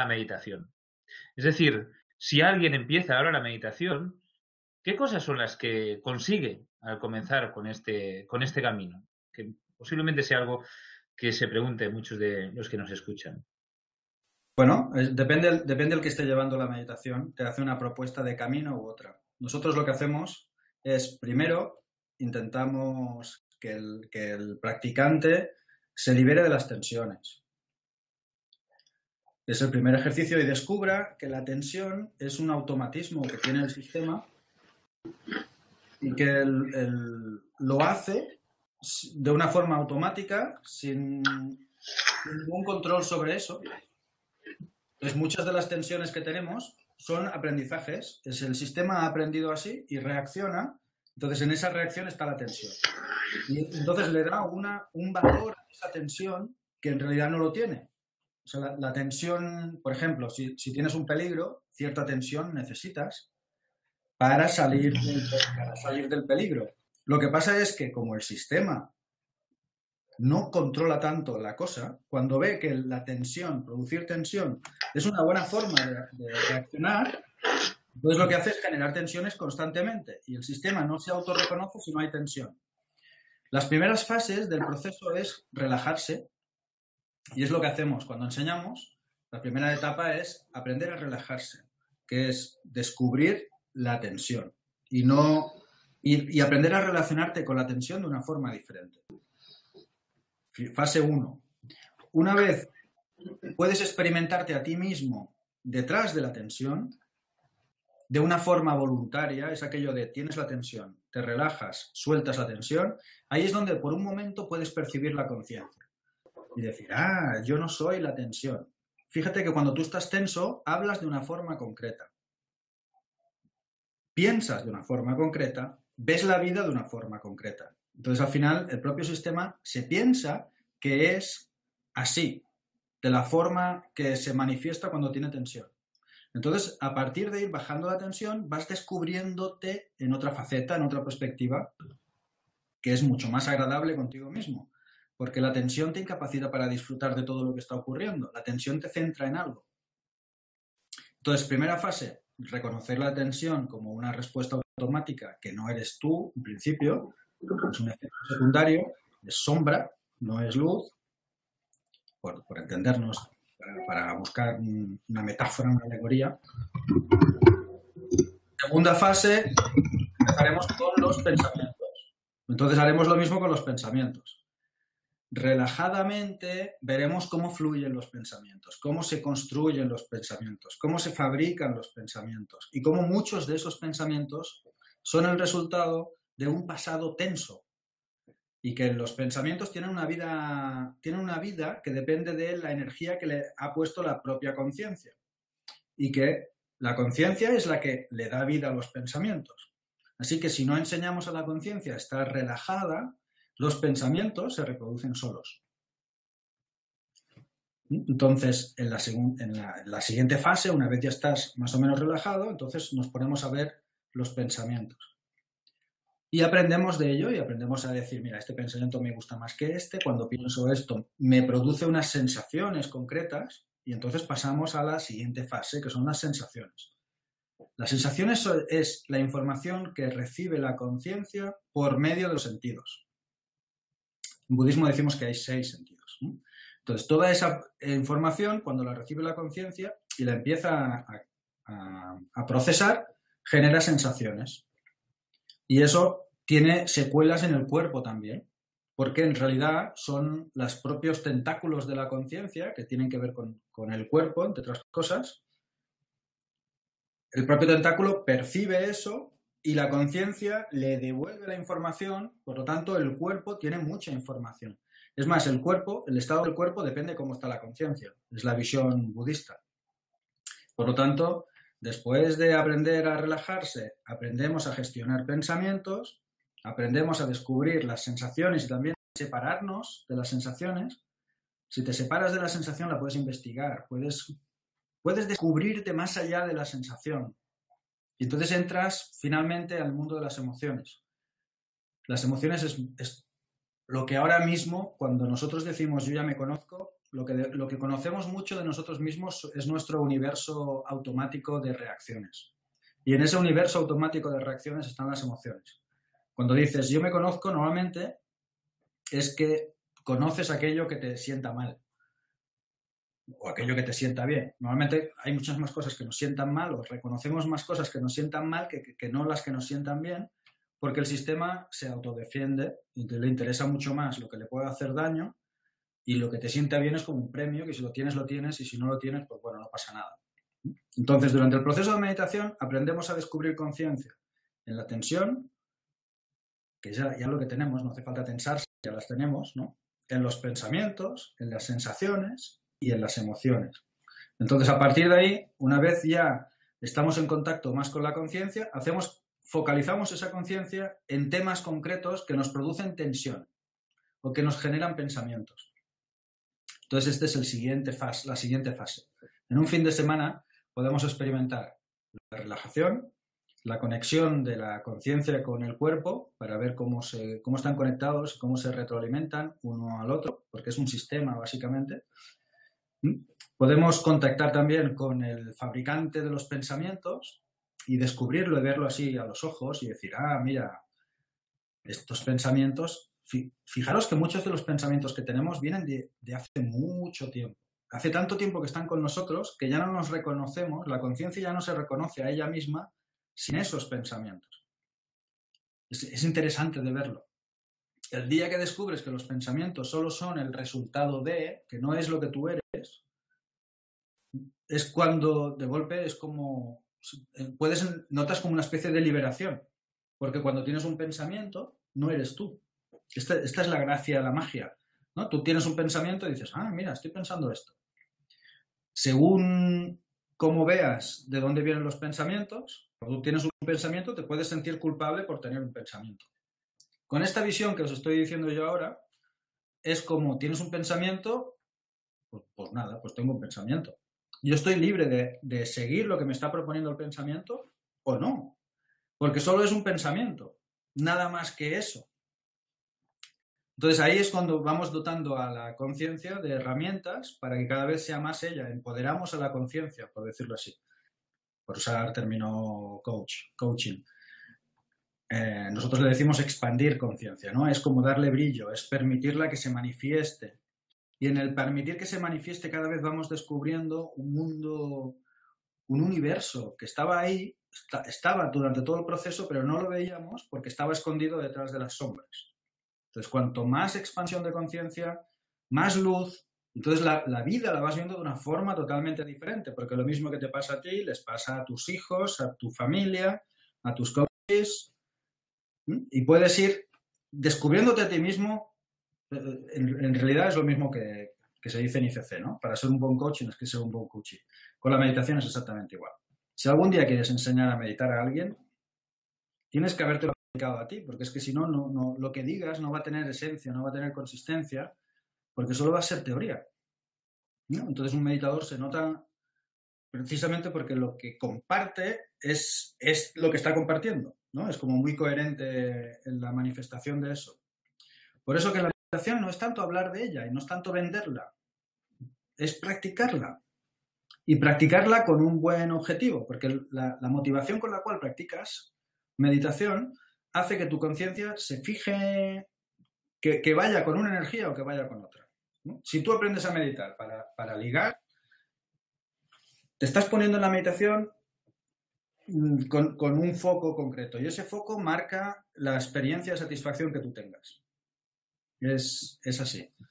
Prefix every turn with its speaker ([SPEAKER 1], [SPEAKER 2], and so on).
[SPEAKER 1] la meditación. Es decir, si alguien empieza ahora la meditación, ¿qué cosas son las que consigue al comenzar con este camino? Que posiblemente sea algo que se pregunte muchos de los que nos escuchan.
[SPEAKER 2] Bueno, depende del que esté llevando la meditación, te hace una propuesta de camino u otra. Nosotros lo que hacemos es, primero, intentamos que el practicante se libere de las tensiones. Es el primer ejercicio y descubra que la tensión es un automatismo que tiene el sistema y que lo hace de una forma automática, sin ningún control sobre eso. Entonces, muchas de las tensiones que tenemos son aprendizajes. Es el sistema ha aprendido así y reacciona. Entonces, en esa reacción está la tensión. Y entonces le da un valor a esa tensión que en realidad no lo tiene. O sea, la tensión, por ejemplo, si tienes un peligro, cierta tensión necesitas para salir del peligro. Lo que pasa es que como el sistema no controla tanto la cosa, cuando ve que la tensión, producir tensión, es una buena forma de reaccionar, entonces lo que hace es generar tensiones constantemente y el sistema no se autorreconoce si no hay tensión. Las primeras fases del proceso es relajarse y es lo que hacemos cuando enseñamos. La primera etapa es aprender a relajarse, que es descubrir la tensión y aprender a relacionarte con la tensión de una forma diferente. Fase 1. Una vez puedes experimentarte a ti mismo detrás de la tensión, de una forma voluntaria, es aquello de tienes la tensión, te relajas, sueltas la tensión, ahí es donde por un momento puedes percibir la conciencia y decir, yo no soy la tensión. Fíjate que cuando tú estás tenso, hablas de una forma concreta, piensas de una forma concreta, ves la vida de una forma concreta. Entonces, al final, el propio sistema se piensa que es así, de la forma que se manifiesta cuando tiene tensión. Entonces, a partir de ir bajando la tensión, vas descubriéndote en otra faceta, en otra perspectiva, que es mucho más agradable contigo mismo. Porque la tensión te incapacita para disfrutar de todo lo que está ocurriendo. La tensión te centra en algo. Entonces, primera fase, reconocer la tensión como una respuesta automática que no eres tú, en principio. Es un efecto secundario, es sombra, no es luz, por entendernos, para buscar una metáfora, una alegoría. Segunda fase, empezaremos con los pensamientos. Entonces haremos lo mismo con los pensamientos. Relajadamente veremos cómo fluyen los pensamientos, cómo se construyen los pensamientos, cómo se fabrican los pensamientos y cómo muchos de esos pensamientos son el resultado de un pasado tenso y que los pensamientos tienen una vida que depende de la energía que le ha puesto la propia conciencia y que la conciencia es la que le da vida a los pensamientos. Así que si no enseñamos a la conciencia a estar relajada, los pensamientos se reproducen solos. Entonces, en la siguiente fase, una vez ya estás más o menos relajado, entonces nos ponemos a ver los pensamientos. Y aprendemos de ello y aprendemos a decir, mira, este pensamiento me gusta más que este, cuando pienso esto me produce unas sensaciones concretas y entonces pasamos a la siguiente fase, que son las sensaciones. Las sensaciones es la información que recibe la conciencia por medio de los sentidos. En budismo decimos que hay 6 sentidos, ¿no? Entonces, toda esa información, cuando la recibe la conciencia y la empieza a procesar, genera sensaciones. Y eso tiene secuelas en el cuerpo también, porque en realidad son los propios tentáculos de la conciencia que tienen que ver con el cuerpo, entre otras cosas. El propio tentáculo percibe eso y la conciencia le devuelve la información, por lo tanto el cuerpo tiene mucha información. Es más, el estado del cuerpo depende de cómo está la conciencia, es la visión budista. Por lo tanto, después de aprender a relajarse, aprendemos a gestionar pensamientos, aprendemos a descubrir las sensaciones y también separarnos de las sensaciones. Si te separas de la sensación, la puedes investigar, puedes descubrirte más allá de la sensación. Y entonces entras finalmente al mundo de las emociones. Las emociones es lo que ahora mismo, cuando nosotros decimos yo ya me conozco, lo que conocemos mucho de nosotros mismos es nuestro universo automático de reacciones. Y en ese universo automático de reacciones están las emociones. Cuando dices yo me conozco, normalmente es que conoces aquello que te sienta mal o aquello que te sienta bien. Normalmente hay muchas más cosas que nos sientan mal o reconocemos más cosas que nos sientan mal que no las que nos sientan bien, porque el sistema se autodefiende y le interesa mucho más lo que le puede hacer daño, y lo que te sienta bien es como un premio, que si lo tienes, y si no lo tienes, pues bueno, no pasa nada. Entonces, durante el proceso de meditación aprendemos a descubrir conciencia en la tensión, que ya lo que tenemos, no hace falta tensarse, ya las tenemos, ¿no? En los pensamientos, en las sensaciones y en las emociones. Entonces, a partir de ahí, una vez ya estamos en contacto más con la conciencia, focalizamos esa conciencia en temas concretos que nos producen tensión o que nos generan pensamientos. Entonces, esta es la siguiente fase. En un fin de semana podemos experimentar la relajación, la conexión de la conciencia con el cuerpo para ver cómo están conectados, cómo se retroalimentan uno al otro, porque es un sistema básicamente. Podemos contactar también con el fabricante de los pensamientos y descubrirlo y verlo así a los ojos y decir, mira, estos pensamientos... Fijaros que muchos de los pensamientos que tenemos vienen de hace mucho tiempo. Hace tanto tiempo que están con nosotros que ya no nos reconocemos, la conciencia ya no se reconoce a ella misma sin esos pensamientos. Es interesante de verlo. El día que descubres que los pensamientos solo son el resultado de, que no es lo que tú eres, es cuando de golpe es como, notas como una especie de liberación. Porque cuando tienes un pensamiento, no eres tú. Esta es la gracia, la magia, ¿no? Tú tienes un pensamiento y dices, mira, estoy pensando esto. Según cómo veas de dónde vienen los pensamientos, cuando tú tienes un pensamiento te puedes sentir culpable por tener un pensamiento. Con esta visión que os estoy diciendo yo ahora, es como tienes un pensamiento, pues nada, pues tengo un pensamiento. Yo estoy libre de seguir lo que me está proponiendo el pensamiento o no, porque solo es un pensamiento, nada más que eso. Entonces ahí es cuando vamos dotando a la conciencia de herramientas para que cada vez sea más ella. Empoderamos a la conciencia, por decirlo así. Por usar término coaching. Nosotros le decimos expandir conciencia, ¿no? Es como darle brillo, es permitirla que se manifieste. Y en el permitir que se manifieste cada vez vamos descubriendo un mundo, un universo que estaba ahí, estaba durante todo el proceso, pero no lo veíamos porque estaba escondido detrás de las sombras. Entonces, cuanto más expansión de conciencia, más luz, entonces la vida la vas viendo de una forma totalmente diferente, porque lo mismo que te pasa a ti, les pasa a tus hijos, a tu familia, a tus coaches, y puedes ir descubriéndote a ti mismo. En realidad es lo mismo que se dice en ICC, ¿no? Para ser un buen coach tienes que ser un buen coach. Con la meditación es exactamente igual. Si algún día quieres enseñar a meditar a alguien, tienes que haberte aplicado a ti, porque es que si no, lo que digas no va a tener esencia, no va a tener consistencia, porque solo va a ser teoría, ¿no? Entonces un meditador se nota precisamente porque lo que comparte es lo que está compartiendo, ¿no? Es como muy coherente en la manifestación de eso. Por eso que la meditación no es tanto hablar de ella y no es tanto venderla, es practicarla. Y practicarla con un buen objetivo, porque la motivación con la cual practicas meditación hace que tu conciencia se fije, que vaya con una energía o que vaya con otra, ¿no? Si tú aprendes a meditar para ligar, te estás poniendo en la meditación con un foco concreto y ese foco marca la experiencia de satisfacción que tú tengas. Es así.